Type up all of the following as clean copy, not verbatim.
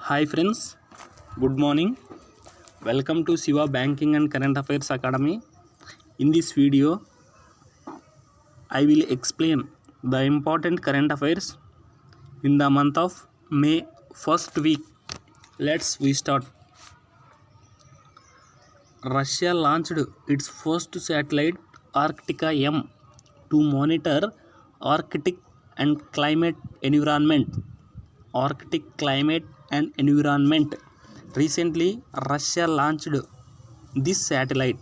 Hi friends, good morning. Welcome to Siva Banking and Current Affairs Academy. In this video, I will explain the important current affairs in the month of May first week. We start. Russia launched its first satellite Arctica M to monitor Arctic and climate environment. Arctic climate and environment. Recently, Russia launched this satellite.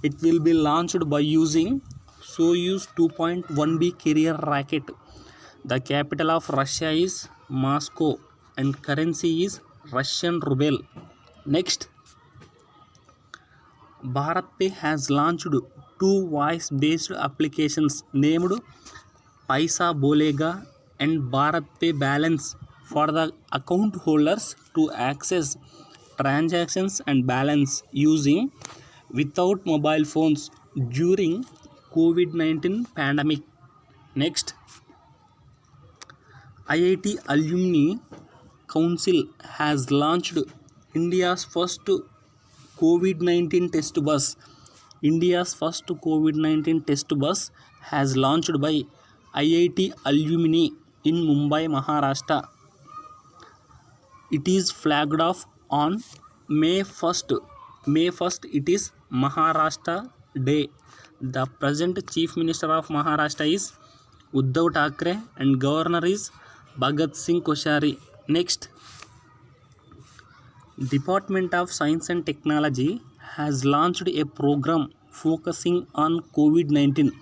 It will be launched by using Soyuz 2.1B carrier rocket. The capital of Russia is Moscow and currency is Russian ruble. Next, BharatPay has launched two voice-based applications named Paisa Bolega and BharatPay Balance for the account holders to access transactions and balance using without mobile phones during COVID-19 pandemic. Next, IIT Alumni Council has launched India's first COVID-19 test bus. India's first COVID-19 test bus has launched by IIT Alumni in Mumbai, Maharashtra. It is flagged off on May 1st. May 1st it is Maharashtra Day. The present Chief Minister of Maharashtra is Uddhav Thackeray and Governor is Bhagat Singh Koshari. Next, Department of Science and Technology has launched a program focusing on COVID-19.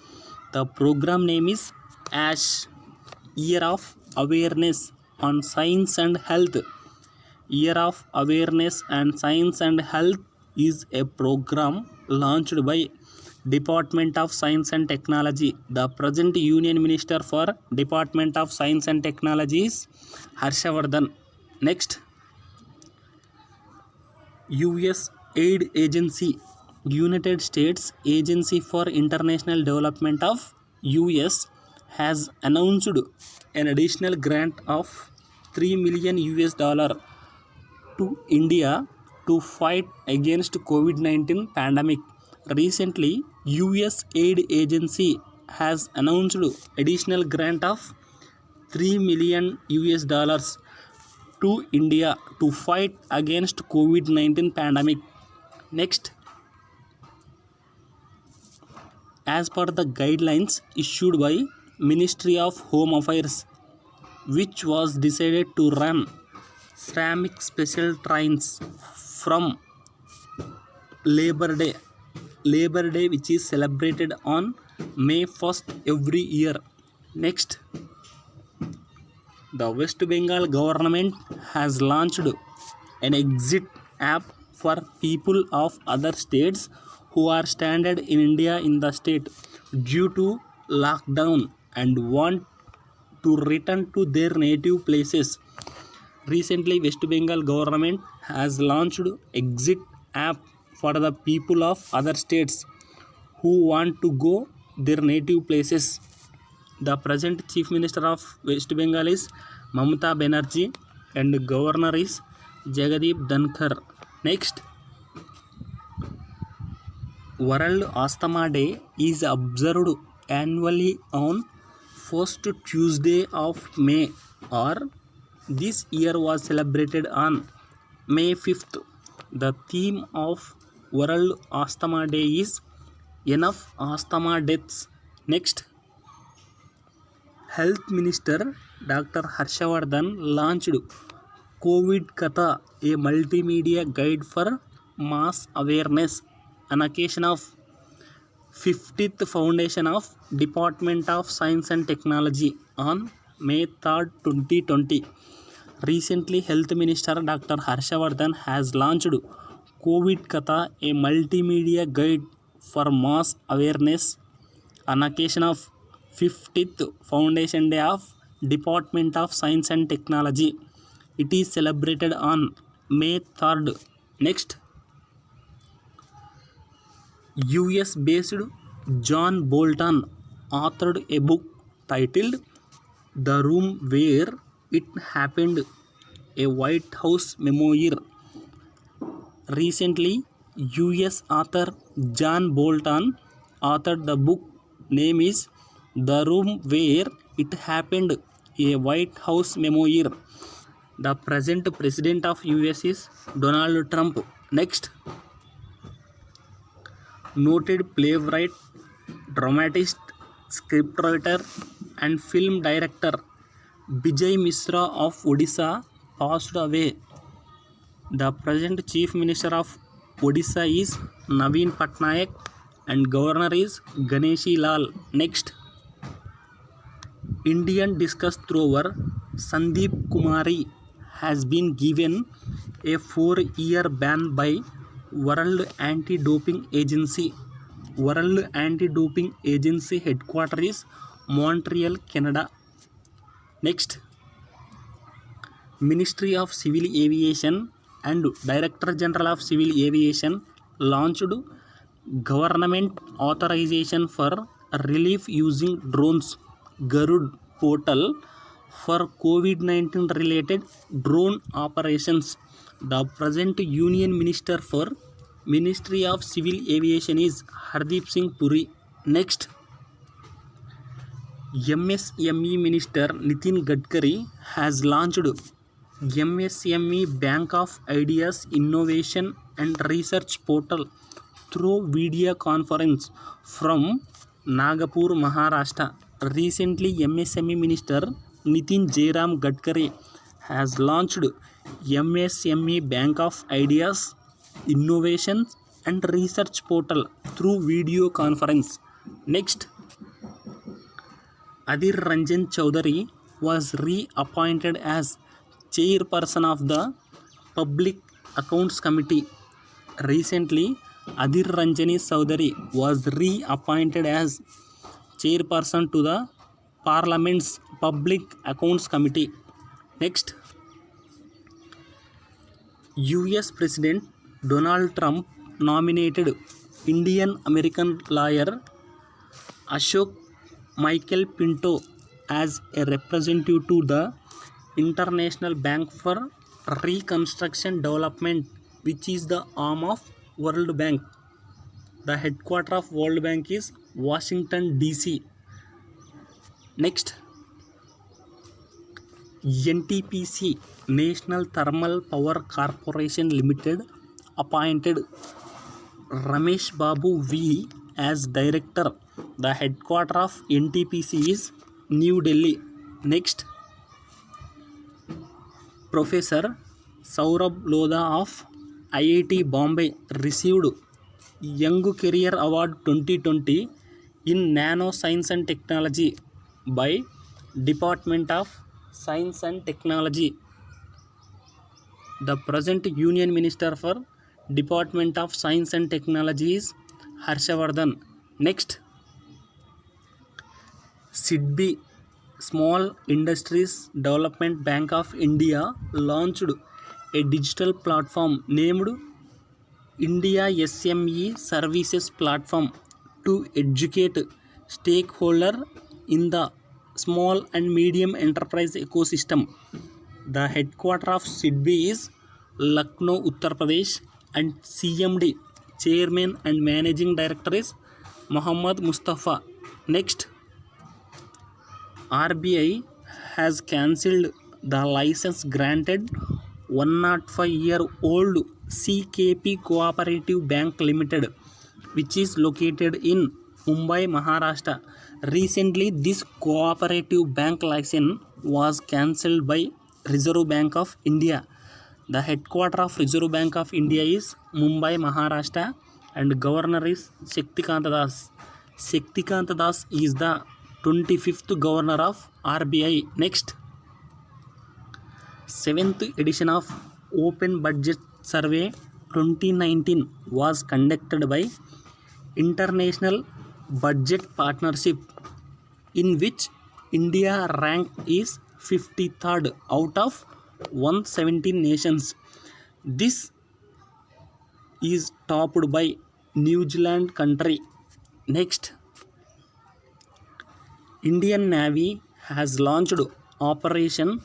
The program name is ASH, Year of Awareness on Science and Health. Year of Awareness and Science and Health is a program launched by Department of Science and Technology. The present Union Minister for Department of Science and Technology is Harshavardhan. Next, US Aid Agency, United States Agency for International Development of US has announced an additional grant of $3 million to India to fight against COVID-19 pandemic. Recently, US Aid Agency has announced additional grant of $3 million to India to fight against COVID-19 pandemic. Next, as per the guidelines issued by Ministry of Home Affairs, which was decided to run Shramik special trains from Labor Day, which is celebrated on May 1st every year. Next, the West Bengal government has launched an exit app for people of other states who are stranded in India in the state due to lockdown and want to return to their native places. Recently, West Bengal government has launched exit app for the people of other states who want to go their native places. The present Chief Minister of West Bengal is Mamata Banerjee and Governor is Jagdeep Dhankar. Next, World Asthma Day is observed annually on first Tuesday of May, or this year was celebrated on May 5th. The theme of World Asthma Day is Enough Asthma Deaths. Next, Health Minister Dr. Harshavardhan launched COVID Katha, a multimedia guide for mass awareness on occasion of 50th foundation of Department of Science and Technology on May 3rd, 2020. Recently, Health Minister Dr. Harshavardhan has launched COVID Katha, a multimedia guide for mass awareness on occasion of 50th Foundation Day of Department of Science and Technology. It is celebrated on May 3rd. Next, US-based John Bolton authored a book titled The Room Where It Happened, a White House memoir. Recently, US author John Bolton authored the book. Name is The Room Where It Happened, a White House memoir. The present president of US is Donald Trump. Next, noted playwright, dramatist, scriptwriter and film director Bijay Mishra of Odisha passed away. The present chief minister of Odisha is Naveen Patnaik and governor is Ganeshi Lal. Next, Indian discus thrower Sandeep Kumari has been given a 4-year ban by World Anti-Doping Agency. World Anti-Doping Agency headquarters is Montreal, Canada. Next, Ministry of Civil Aviation and Director General of Civil Aviation launched government authorization for relief using drones Garud portal for COVID-19 related drone operations. The present Union Minister for Ministry of Civil Aviation is Hardeep Singh Puri. Next, MSME Minister Nitin Gadkari has launched MSME Bank of Ideas Innovation and Research Portal through video conference from Nagpur, Maharashtra. Recently, MSME Minister Nitin Jairam Gadkari has launched MSME Bank of Ideas Innovation and Research Portal through video conference. Next, Adhir Ranjan Chaudhary was reappointed as chairperson of the Public Accounts Committee. Recently, Adhir Ranjan Chaudhary was reappointed as chairperson to the Parliament's Public Accounts Committee. Next, US President Donald Trump nominated Indian American lawyer Ashok Michael Pinto as a representative to the International Bank for Reconstruction Development, which is the arm of World Bank. The headquarters of World Bank is Washington, D.C. Next, NTPC National Thermal Power Corporation Limited appointed Ramesh Babu V as director. The headquarters of NTPC is New Delhi. Next, Professor Saurabh Lodha of IIT Bombay received Young Career Award 2020 in Nano Science and Technology by Department of Science and Technology. The present Union Minister for Department of Science and Technology is Harshavardhan. Next, SIDBI Small Industries Development Bank of India launched a digital platform named India SME Services Platform to educate stakeholders in the small and medium enterprise ecosystem. The headquarters of SIDBI is Lucknow, Uttar Pradesh, and CMD, Chairman and Managing Director is Mohammad Mustafa. Next, RBI has cancelled the license granted 105-year-old CKP Cooperative Bank Limited, which is located in Mumbai, Maharashtra. Recently, this cooperative bank license was cancelled by Reserve Bank of India. The headquarters of Reserve Bank of India is Mumbai, Maharashtra, and governor is Shaktikanta Das. Shaktikanta Das is the 25th governor of RBI. Next, 7th edition of Open Budget Survey 2019 was conducted by International Budget Partnership, in which India rank is 53rd out of 117 nations. This is topped by New Zealand country. Next, Indian Navy has launched Operation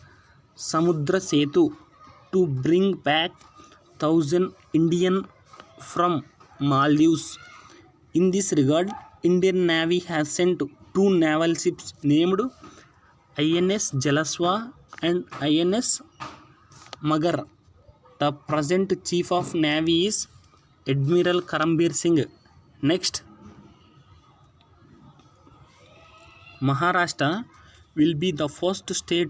Samudra Setu to bring back 1,000 Indian from Maldives. In this regard, Indian Navy has sent 2 naval ships named INS Jalaswa and INS Magar. The present Chief of Navy is Admiral Karambir Singh. Next, Maharashtra will be the first state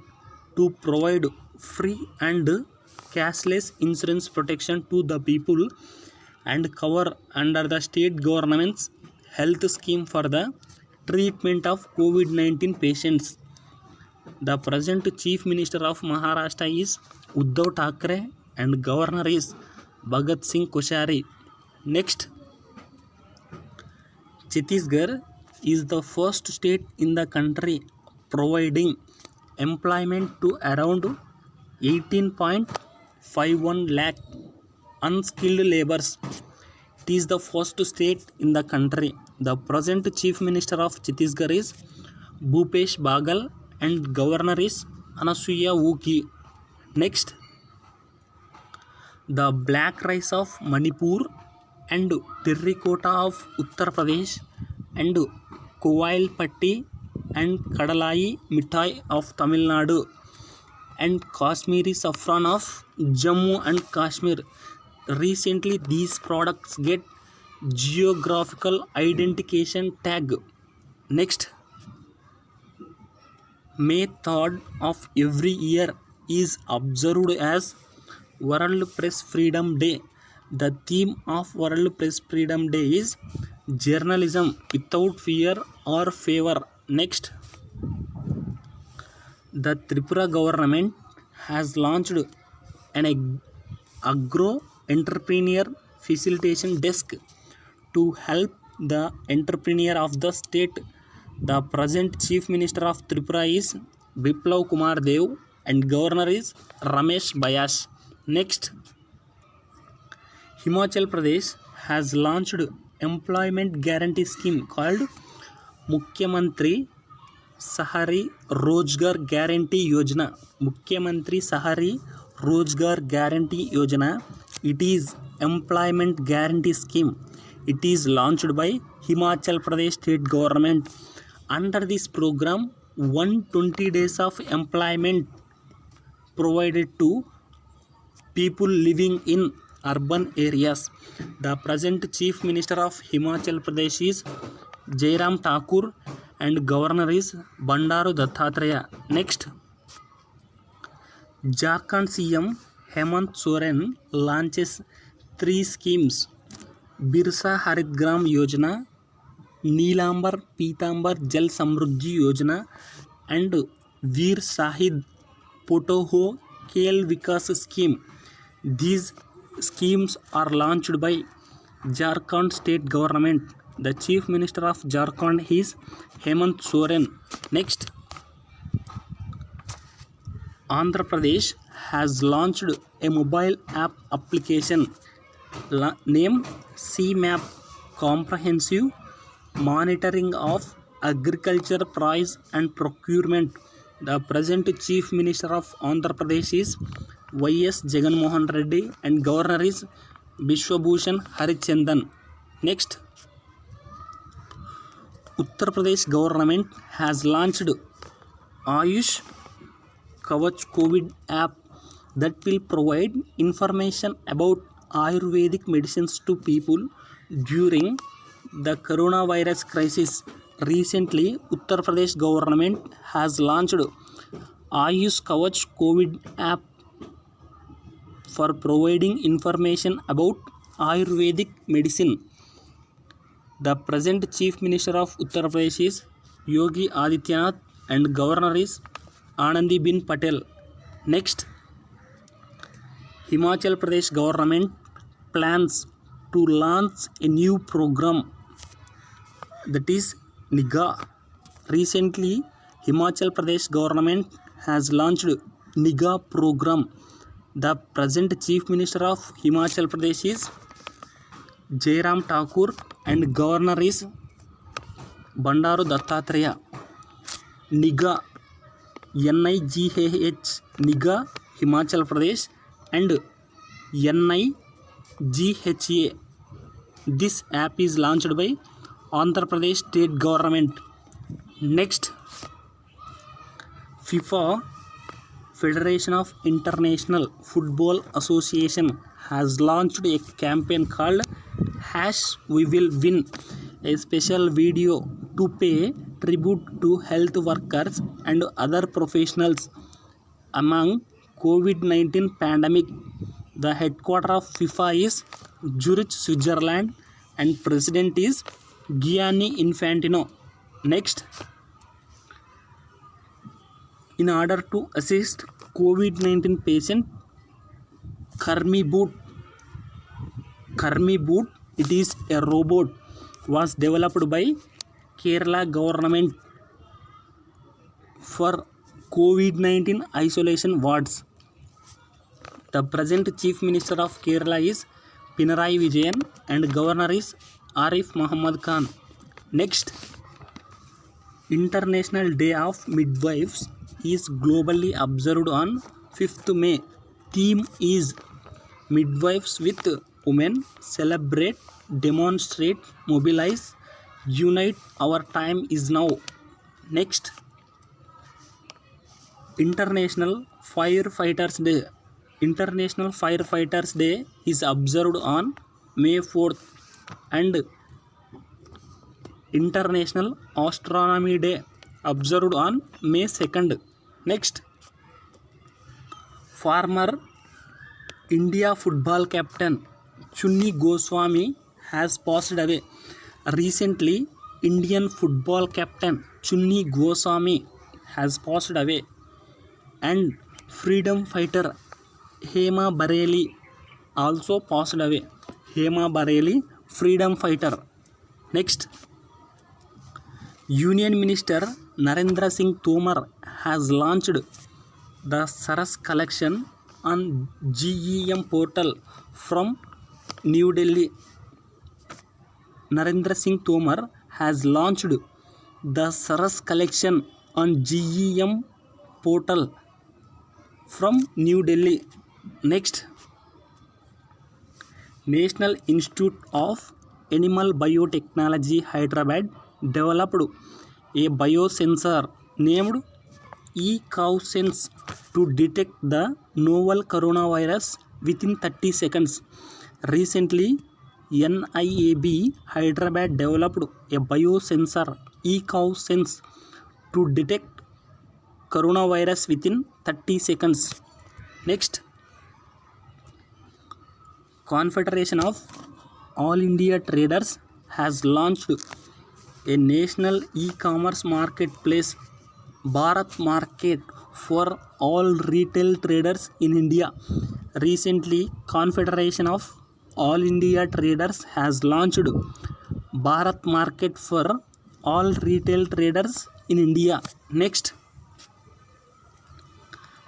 to provide free and cashless insurance protection to the people and cover under the state government's health scheme for the treatment of COVID-19 patients. The present Chief Minister of Maharashtra is Uddhav Thackeray and Governor is Bhagat Singh Koshari. Next, Chhattisgarh is the first state in the country providing employment to around 18.51 lakh unskilled laborers. It is the first state in the country. The present Chief Minister of Chhattisgarh is Bhupesh Bagal and Governor is Anasuya Uki. Next, the black rice of Manipur and terracotta of Uttar Pradesh and Kovailpatti and Kadalai Mithai of Tamil Nadu and Kashmiri saffron of Jammu and Kashmir. Recently, these products get geographical identification tag. Next, May 3rd of every year is observed as World Press Freedom Day. The theme of World Press Freedom Day is journalism without fear or favor. Next, the Tripura government has launched an agro entrepreneur facilitation desk to help the entrepreneur of the state. The present Chief Minister of Tripura is Biplav Kumar Dev and Governor is Ramesh Bayas. Next, Himachal Pradesh has launched employment guarantee scheme called Mukhyamantri Sahari Rozgar Guarantee Yojana. Mukhyamantri Sahari Rozgar Guarantee Yojana. It is employment guarantee scheme. It is launched by Himachal Pradesh state government. Under this program, 120 days of employment provided to people living in urban areas. The present Chief Minister of Himachal Pradesh is Jairam Thakur and Governor is Bandaru Dattatreya. Next, Jharkhand CM Hemant Soren launches 3 schemes: Birsa Harit Gram Yojana, Neelambar Pitambar Jal Samruddhi Yojana and Veer Shahid Potoho Kel Vikas scheme. These schemes are launched by Jharkhand state government. The Chief Minister of Jharkhand is Hemant Soren. Next, Andhra Pradesh has launched a mobile app application named CMAP, Comprehensive Monitoring of Agriculture Price and Procurement. The present Chief Minister of Andhra Pradesh is Y.S. Jaganmohan Reddy and Governor is Bishwabhushan Harichandan. Next, Uttar Pradesh government has launched Ayush Kavach COVID app that will provide information about Ayurvedic medicines to people during the coronavirus crisis. Recently, Uttar Pradesh government has launched Ayush Kavach COVID app for providing information about Ayurvedic medicine. The present Chief Minister of Uttar Pradesh is Yogi Adityanath and Governor is Anandiben Patel. Next, Himachal Pradesh government plans to launch a new program, that is NIGA. Recently, Himachal Pradesh government has launched NIGA program. The present Chief Minister of Himachal Pradesh is Jairam Thakur and Governor is Bandaru Dattatreya. NIGA, NIGAH, NIGA Himachal Pradesh and NIGHA. This app is launched by Andhra Pradesh state government. Next, FIFA, Federation of International Football Association, has launched a campaign called #WeWillWin, a special video to pay tribute to health workers and other professionals among COVID-19 pandemic. The headquarters of FIFA is Zurich, Switzerland, and president is Gianni Infantino. Next, in order to assist COVID-19 patient, Karmi Boot, it is a robot, was developed by Kerala government for COVID-19 isolation wards. The present Chief Minister of Kerala is Pinarayi Vijayan and Governor is Arif Muhammad Khan. Next, International Day of Midwives is globally observed on 5th May. Theme is Midwives with Women, Celebrate, Demonstrate, Mobilize, Unite, Our Time is Now. Next, International Firefighters Day. International Firefighters Day is observed on May 4th and International Astronomy Day observed on May 2nd. Next, former India football captain Chunni Goswami has passed away. Recently, Indian football captain Chunni Goswami has passed away, and freedom fighter Hema Bareilly also passed away. Hema Bareilly, freedom fighter. Next, Union Minister Narendra Singh Tomar has launched the Saras collection on GEM portal from New Delhi. Narendra Singh Tomar has launched the Saras collection on GEM portal from New Delhi. Next, National Institute of Animal Biotechnology Hyderabad developed a biosensor named eCowSense to detect the novel coronavirus within 30 seconds. Recently, NIAB Hyderabad developed a biosensor eCowSense to detect coronavirus within 30 seconds. Next, Confederation of All India Traders has launched a national e-commerce marketplace, Bharat Market, for all retail traders in India. Recently, Confederation of All India Traders has launched Bharat Market for all retail traders in India. Next,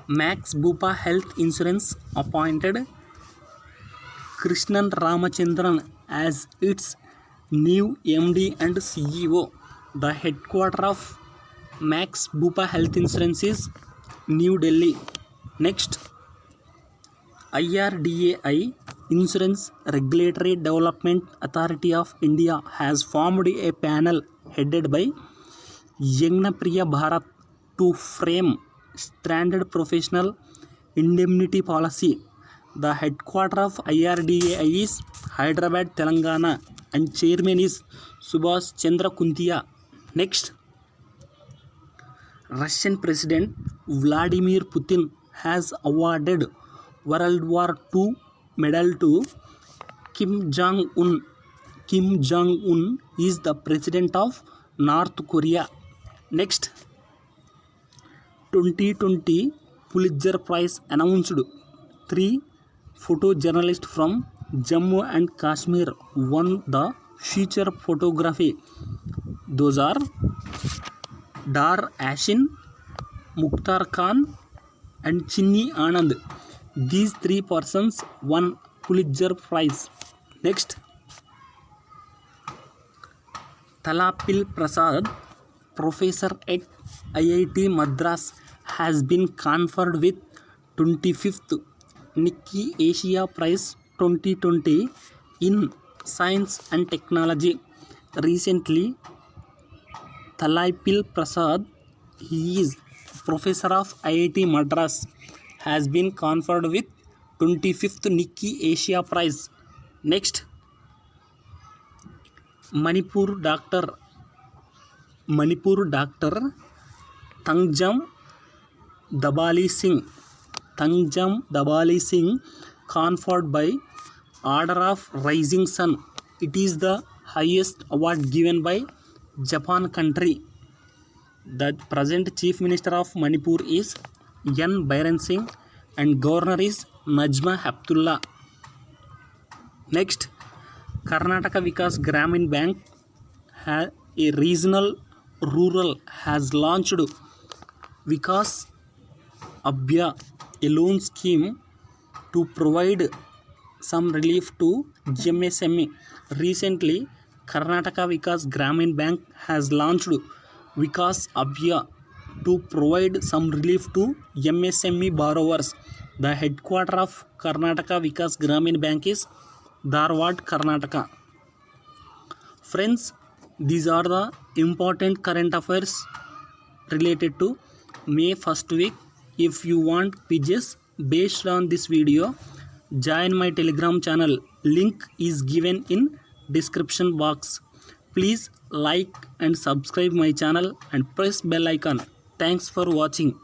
Max Bupa Health Insurance appointed Krishnan Ramachandran as its new MD and CEO. The headquarters of Max Bupa Health Insurance is New Delhi. Next, IRDAI, Insurance Regulatory Development Authority of India, has formed a panel headed by Yagnapriya Bharat to frame standard professional indemnity policy. The headquarters of IRDAI is Hyderabad, Telangana, and chairman is Subhash Chandra Kuntia. Next, Russian President Vladimir Putin has awarded World War II medal to Kim Jong-un. Kim Jong-un is the president of North Korea. Next, 2020 Pulitzer Prize announced. 3 photojournalists from Jammu and Kashmir won the feature photography. Those are Dar Ashin, Mukhtar Khan, and Chinni Anand. These 3 persons won Pulitzer Prize. Next, Thalapil Prasad, professor at IIT Madras, has been conferred with 25th Nikkei Asia Prize 2020 in Science and Technology. Recently, Thalaipil Prasad, he is professor of IIT Madras, has been conferred with 25th Nikkei Asia Prize. Next, Manipur doctor Tangjam Dabali Singh conferred by Order of Rising Sun. It is the highest award given by Japan country. The present Chief Minister of Manipur is N. Biren Singh and Governor is Najma Heptullah. Next, Karnataka Vikas Gramin Bank, a regional rural, has launched Vikas Abhya, a loan scheme to provide some relief to MSME. Recently, Karnataka Vikas Gramin Bank has launched Vikas Abhya to provide some relief to MSME borrowers. The headquarters of Karnataka Vikas Gramin Bank is Dharwad, Karnataka. Friends, these are the important current affairs related to May 1st week. If you want quizzes based on this video, join my Telegram channel. Link is given in description box. Please like and subscribe my channel and press bell icon. Thanks for watching.